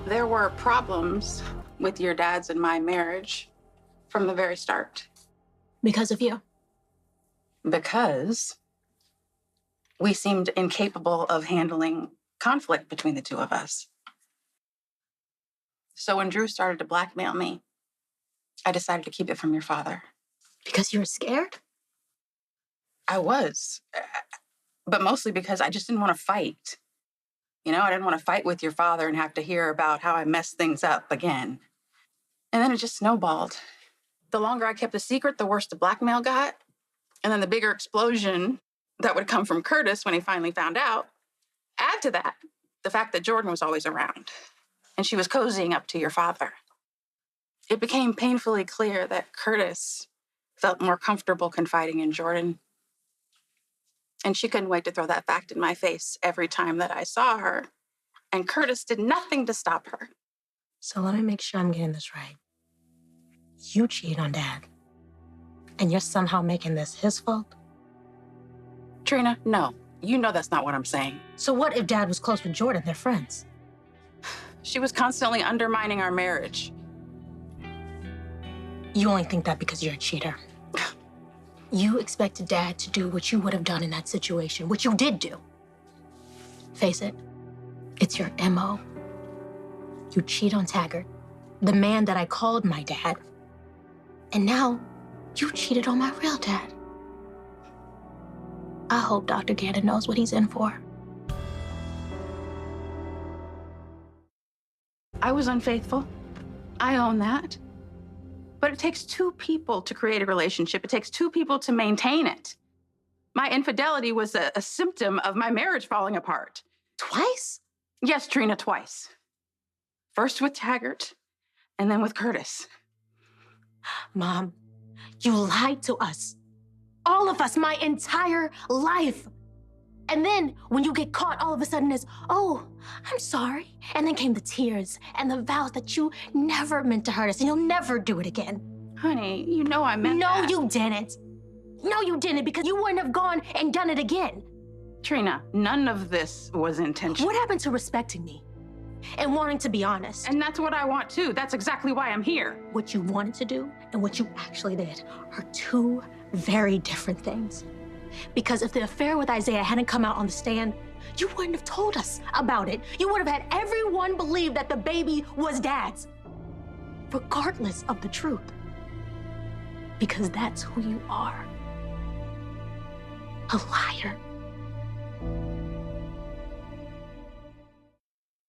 There were problems with your dad's and my marriage from the very start. Because of you? Because we seemed incapable of handling conflict between the two of us. So when Drew started to blackmail me, I decided to keep it from your father. Because you were scared? I was, but mostly because I just didn't want to fight. You know, I didn't want to fight with your father and have to hear about how I messed things up again. And then it just snowballed. The longer I kept the secret, the worse the blackmail got. And then the bigger explosion that would come from Curtis when he finally found out. Add to that the fact that Jordan was always around and she was cozying up to your father. It became painfully clear that Curtis felt more comfortable confiding in Jordan. And she couldn't wait to throw that fact in my face every time that I saw her. And Curtis did nothing to stop her. So let me make sure I'm getting this right. You cheat on Dad, and you're somehow making this his fault? Trina, no. You know that's not what I'm saying. So what if Dad was close with Jordan? They're friends. She was constantly undermining our marriage. You only think that because you're a cheater. You expected Dad to do what you would have done in that situation, which you did do. Face it, it's your MO. You cheat on Taggart, the man that I called my dad. And now, you cheated on my real dad. I hope Dr. Gannon knows what he's in for. I was unfaithful. I own that. But it takes two people to create a relationship. It takes two people to maintain it. My infidelity was a symptom of my marriage falling apart. Twice? Yes, Trina, twice. First with Taggart, and then with Curtis. Mom, you lied to us. All of us, my entire life. And then when you get caught, all of a sudden it's, oh, I'm sorry. And then came the tears and the vows that you never meant to hurt us and you'll never do it again. Honey, you know I meant that. No, you didn't. No, you didn't, because you wouldn't have gone and done it again. Trina, none of this was intentional. What happened to respecting me and wanting to be honest? And that's what I want too. That's exactly why I'm here. What you wanted to do and what you actually did are two very different things. Because if the affair with Isaiah hadn't come out on the stand, you wouldn't have told us about it. You would have had everyone believe that the baby was Dad's, regardless of the truth. Because that's who you are. A liar.